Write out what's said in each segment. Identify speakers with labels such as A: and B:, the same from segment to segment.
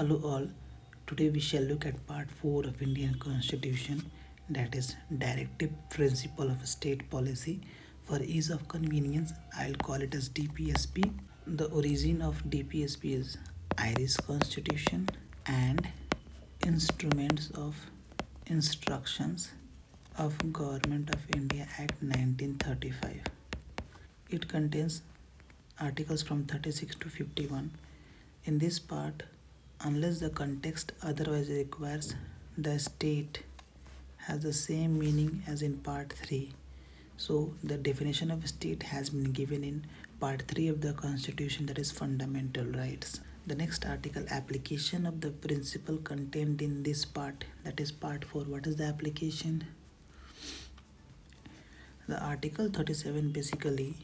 A: Hello all. Today we shall look at part 4 of Indian Constitution, that is Directive Principle of State Policy. For ease of convenience, I'll call it as dpsp. The origin of dpsp is Irish Constitution and Instruments of Instructions of Government of India Act 1935. It contains articles from 36 to 51. In this part, unless the context otherwise requires, the state has the same meaning as in part 3. So the definition of state has been given in part 3 of the constitution, that is fundamental rights. The next article, application of the principle contained in this part, that is part 4. What is the application? The article 37 basically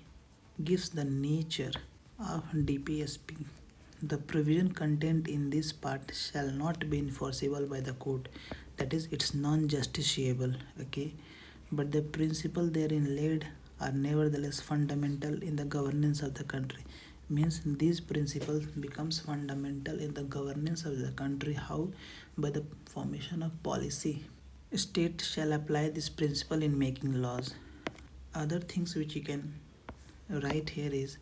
A: gives the nature of dpsp. The provision contained in this part shall not be enforceable by the court, that is it's non-justiciable, okay, but the principle therein laid are nevertheless fundamental in the governance of the country. Means these principles becomes fundamental in the governance of the country. How? By the formation of policy. State shall apply this principle in making laws. Other things which you can write here is,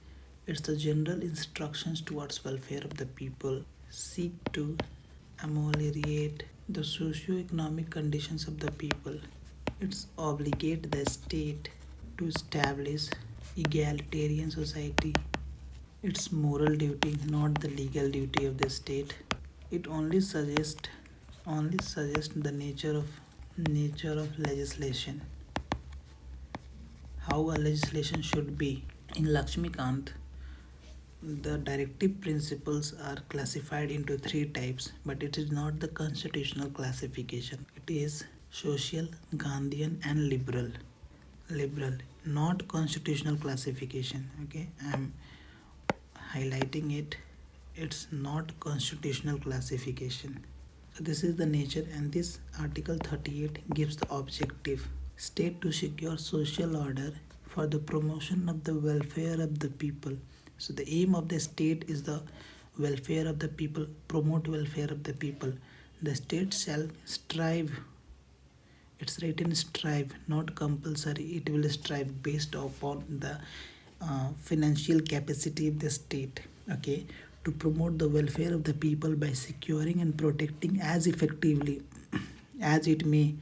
A: it's the general instructions towards welfare of the people, seek to ameliorate the socio-economic conditions of the people. It's obligate the state to establish egalitarian society. It's moral duty, not the legal duty of the state. It only suggests the nature of legislation. How a legislation should be. In Lakshmikant, the directive principles are classified into 3 types, but it is not the constitutional classification. It is social, Gandhian, and liberal. Liberal, not constitutional classification. Okay, I am highlighting it. It's not constitutional classification. So this is the nature, and this article 38 gives the objective: state to secure social order for the promotion of the welfare of the people. So the aim of the state is the welfare of the people, promote welfare of the people. The state shall strive. It's written strive, not compulsory. It will strive based upon the financial capacity of the state, okay, to promote the welfare of the people by securing and protecting as effectively as it may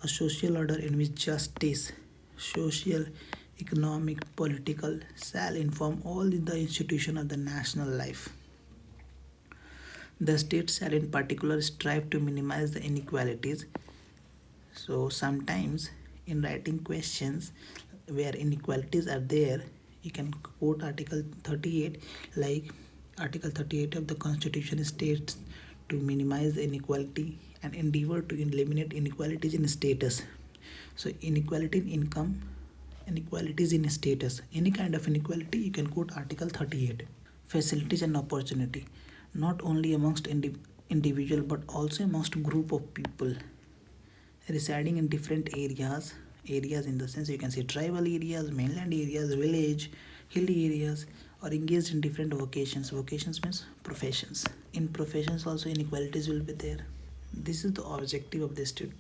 A: a social order in which justice, social, economic, political shall inform all the institution of the national life. The state shall in particular strive to minimize the inequalities. So sometimes in writing questions where inequalities are there, you can quote article 38, like article 38 of the constitution states to minimize the inequality and endeavor to eliminate inequalities in status. So inequality in income, inequalities in status, any kind of inequality, you can quote article 38. Facilities and opportunity, not only amongst individual but also amongst group of people residing in different areas in the sense you can say tribal areas, mainland areas, village, hilly areas, or engaged in different vocations. Vocations means professions. In professions also inequalities will be there. This is the objective of the state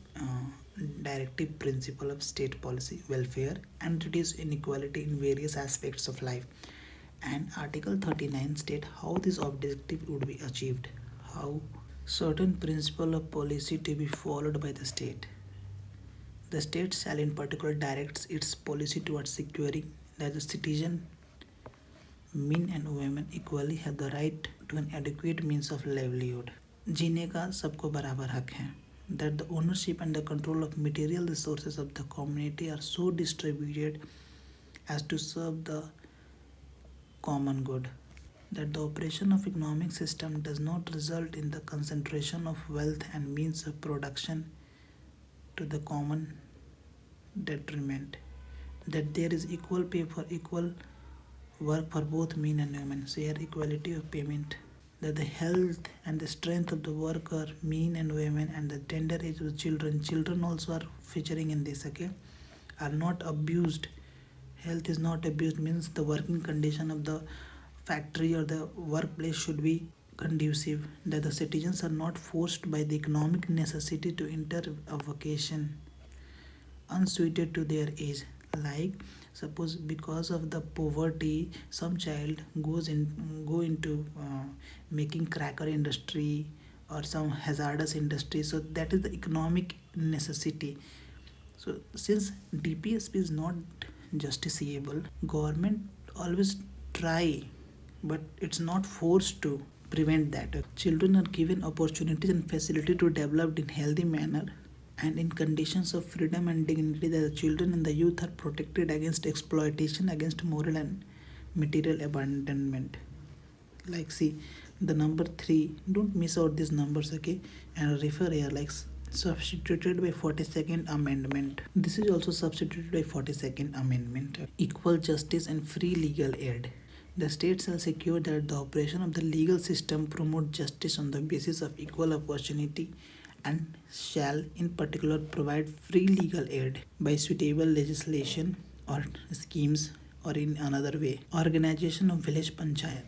A: directive principle of state policy, welfare, and reduce inequality in various aspects of life. And article 39 state how this objective would be achieved. How? Certain principle of policy to be followed by the state. The state shall in particular directs its policy towards securing that the citizen, men and women equally have the right to an adequate means of livelihood. जीने का सबको बराबर हक है. That the ownership and the control of material resources of the community are so distributed as to serve the common good. That the operation of economic system does not result in the concentration of wealth and means of production to the common detriment. That there is equal pay for equal work for both men and women. So here equality of payment. That the health and the strength of the worker, men and women, and the tender age of the children also are featuring in this, okay, are not abused. Health is not abused means the working condition of the factory or the workplace should be conducive, that the citizens are not forced by the economic necessity to enter a vocation unsuited to their age. Like suppose because of the poverty, some child go into making cracker industry or some hazardous industry. So that is the economic necessity. So since DPSP is not justiciable, government always try, but it's not forced to prevent that. Children are given opportunities and facility to develop in healthy manner and in conditions of freedom and dignity, that the children and the youth are protected against exploitation, against moral and material abandonment. Like see the number 3, don't miss out these numbers, okay, and refer here like substituted by 42nd amendment. This is also substituted by 42nd amendment. Equal justice and free legal aid. The state shall secure that the operation of the legal system promote justice on the basis of equal opportunity and shall in particular provide free legal aid by suitable legislation or schemes or in another way. Organization of village panchayat.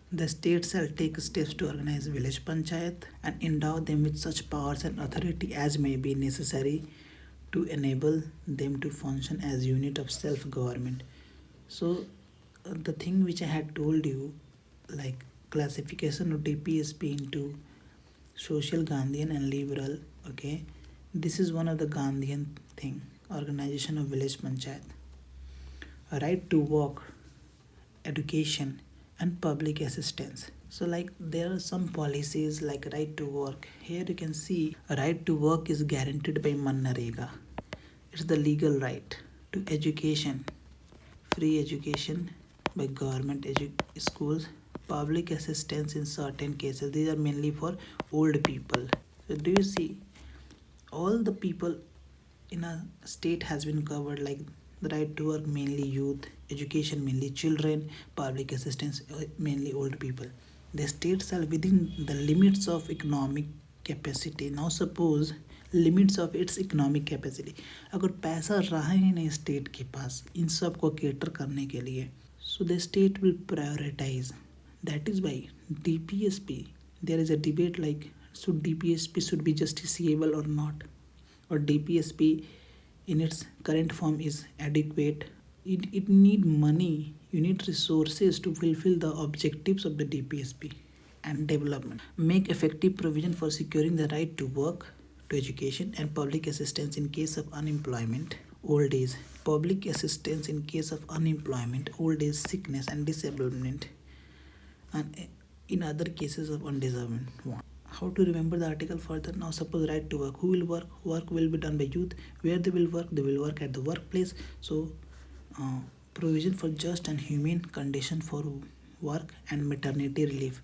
A: The state shall take steps to organize village panchayat and endow them with such powers and authority as may be necessary to enable them to function as unit of self-government. So the thing which I had told you, like classification of DPSP into social, Gandhian and liberal, okay, this is one of the Gandhian thing, organization of village panchayat. A right to work, education and public assistance. So like there are some policies like right to work. Here you can see a right to work is guaranteed by Manrega. It's the legal right to education, free education by government schools, public assistance in certain cases. These are mainly for old people. So do you see all the people in a state has been covered, like the right to work mainly youth, education mainly children, public assistance mainly old people. The states are within the limits of economic capacity. Now suppose limits of its economic capacity, अगर पैसा रहा ही नहीं state के पास इन सब को cater करने के लिए, so the state will prioritize. That is by DPSP. There is a debate like should DPSP should be justiciable or not, or DPSP in its current form is adequate. It need money, you need resources to fulfill the objectives of the DPSP and development. Make effective provision for securing the right to work, to education and public assistance in case of unemployment, old age, public assistance in case of unemployment, old age, sickness and disablement, and in other cases of undeserved want. How to remember the article further? Now suppose right to work. Who will work? Work will be done by youth. Where they will work at the workplace. So provision for just and humane condition for work and maternity relief.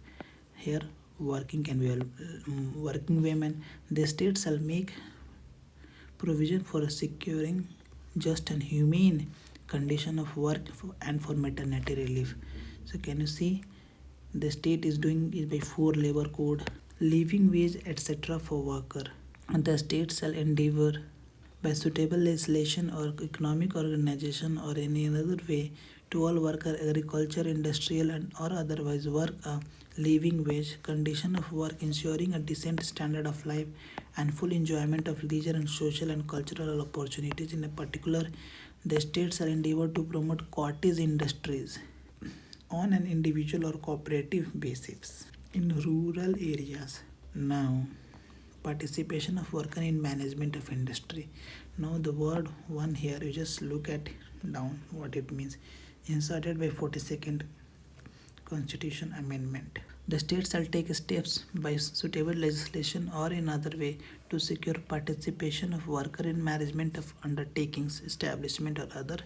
A: Here working can be working women. The state shall make provision for securing just and humane condition of work and for maternity relief. So can you see the state is doing it by 4 labor code, living wage etc. for worker, and the state shall endeavor by suitable legislation or economic organization or any other way to all worker agriculture industrial and or otherwise work a living wage condition of work, ensuring a decent standard of life and full enjoyment of leisure and social and cultural opportunities. In a particular, the state shall endeavor to promote cottage industries on an individual or cooperative basis in rural areas. Now participation of worker in management of industry. Now the word one here, you just look at down what it means. Inserted by 42nd Constitution Amendment. The state shall take steps by suitable legislation or in other way to secure participation of worker in management of undertakings, establishment or other.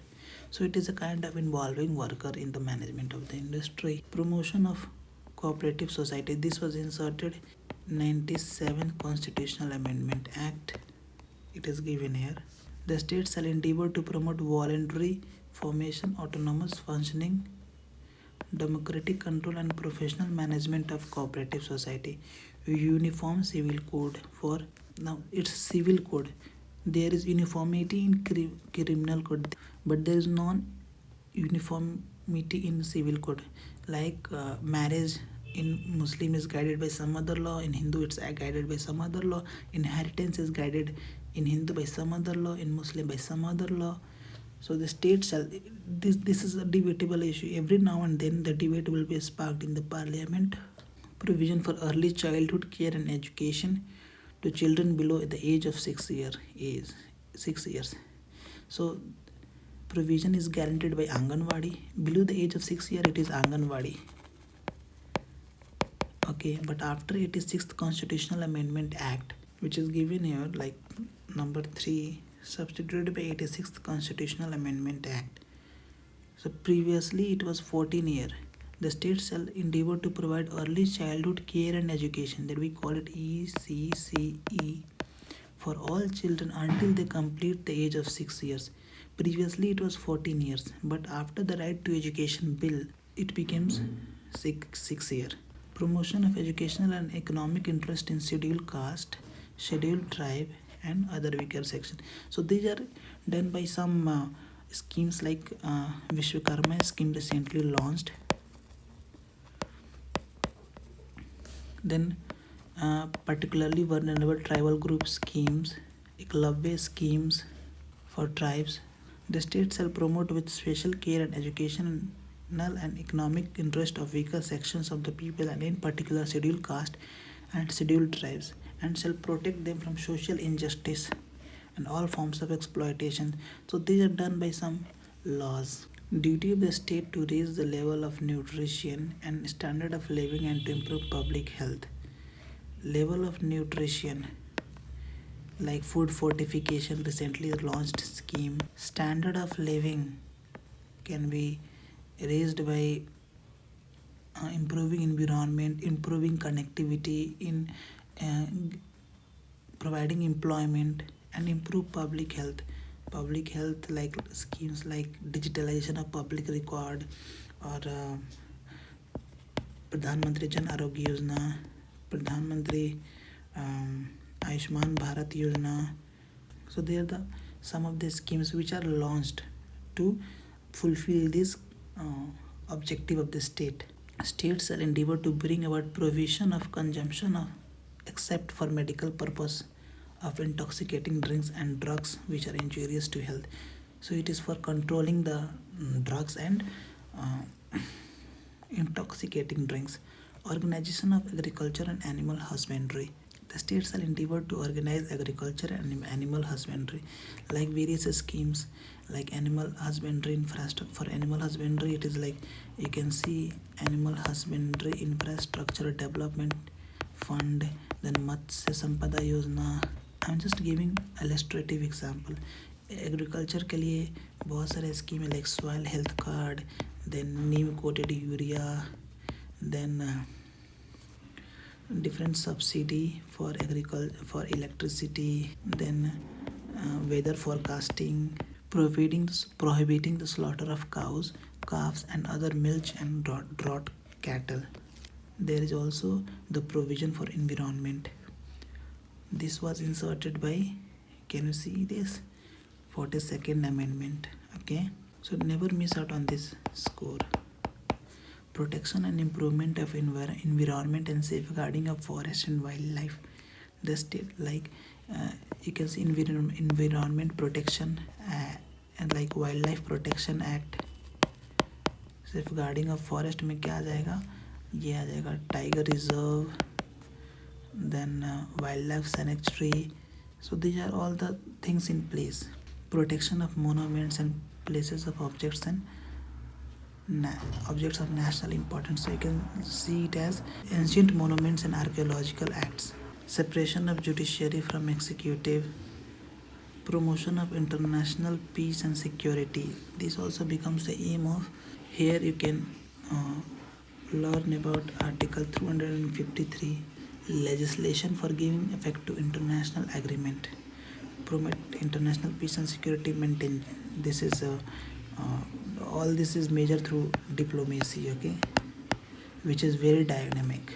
A: So it is a kind of involving worker in the management of the industry. Promotion of cooperative society. This was inserted 97 Constitutional Amendment Act. It is given here. The state shall endeavor to promote voluntary formation, autonomous functioning, democratic control and professional management of cooperative society. Uniform civil code for, now it's civil code. There is uniformity in criminal code, but there is non uniformity in civil code. Like marriage in Muslim is guided by some other law, in Hindu it's guided by some other law, inheritance is guided in Hindu by some other law, in Muslim by some other law. So the state shall, this is a debatable issue. Every now and then the debate will be sparked in the parliament. Provision for early childhood care and education to children below the age of 6 years. So provision is guaranteed by Anganwadi. Below the age of 6 years, it is Anganwadi. Okay, but after 86th Constitutional Amendment Act, which is given here like number 3, substituted by 86th Constitutional Amendment Act. So previously it was 14 year. The state shall endeavor to provide early childhood care and education, that we call it ECCE, for all children until they complete the age of 6 years. Previously it was 14 years, but after the Right to Education Bill, it becomes 6 year. Promotion of educational and economic interest in scheduled caste, scheduled tribe, and other weaker section. So these are done by some schemes like Vishwakarma scheme recently launched. Then particularly vulnerable tribal group schemes, Eklavya schemes for tribes. The state shall promote with special care and educational and economic interest of weaker sections of the people, and in particular scheduled caste and scheduled tribes, and shall protect them from social injustice and all forms of exploitation. So these are done by some laws. Duty of the state to raise the level of nutrition and standard of living and to improve public health. Level of nutrition, like food fortification, recently launched scheme. Standard of living can be raised by improving environment, improving connectivity, in providing employment, and improve public health. Public health like schemes like digitalization of public record, or Pradhan Mantri Jan Arogya Yojana, Pradhan Mantri Ayushman Bharat Yojana. So they are some of the schemes which are launched to fulfill this objective of the state. State shall endeavor to bring about provision of consumption of, except for medical purpose, of intoxicating drinks and drugs which are injurious to health. So it is for controlling the drugs and intoxicating drinks. Organization of agriculture and animal husbandry. The state shall endeavor to organize agriculture and animal husbandry, like various schemes like animal husbandry infrastructure. For animal husbandry, it is like you can see animal husbandry infrastructure development fund, then Matsya Sampada Yojana. I'm just giving illustrative example. Agriculture के लिए बहुत सारे scheme है like soil health card, then neem coated urea, then different subsidy for agriculture, for electricity, then weather forecasting, prohibiting the slaughter of cows, calves, and other milch and draught cattle. There is also the provision for environment. This was inserted by, can you see this, 42nd amendment. Okay, so never miss out on this score. Protection and improvement of environment and safeguarding of forest and wildlife. The state, like you can see environment protection and like wildlife protection act. safeguarding of forest में क्या आ जाएगा, ये आ जाएगा tiger reserve, then wildlife sanctuary. So these are all the things in place. Protection of monuments and places of objects and objects of national importance. So you can see it as ancient monuments and archaeological acts. Separation of judiciary from executive. Promotion of international peace and security. This also becomes the aim of. Here you can learn about Article 253, legislation for giving effect to international agreement. Promote international peace and security, maintain. This is all this is measured through diplomacy, okay, which is very dynamic.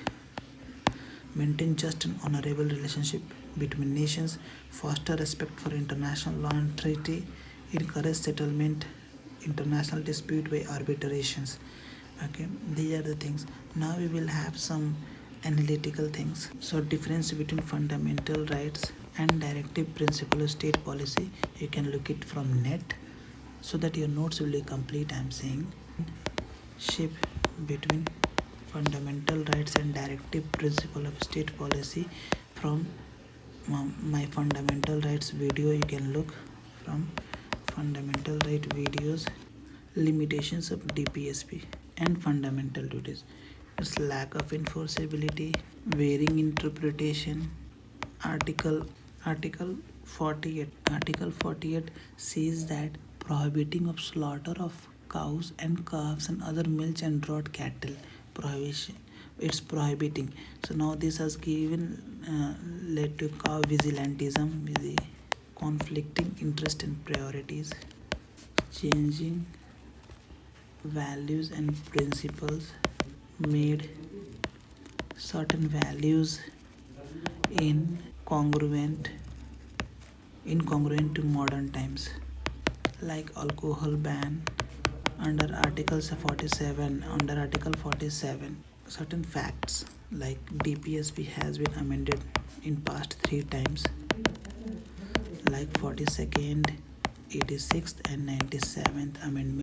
A: Maintain just and honorable relationship between nations, foster respect for international law and treaty, encourage settlement international dispute by arbitrations. Okay, these are the things. Now we will have some analytical things. So difference between fundamental rights and directive principle of state policy, you can look it from net so that your notes will be complete. I'm saying shape between fundamental rights and directive principle of state policy from my fundamental rights video. You can look from fundamental right videos. Limitations of dpsp and fundamental duties, its lack of enforceability, varying interpretation. Article article 48 article 48 says that prohibiting of slaughter of cows and calves and other milch and draught cattle, prohibition, it's prohibiting. So now this has given led to cow vigilantism with the conflicting interest and priorities, changing values and principles, made certain values incongruent incongruent to modern times, like alcohol ban under article 47. Under article 47, certain facts like dpsp has been amended in past 3 times, like 42nd, 86th and 97th amendment.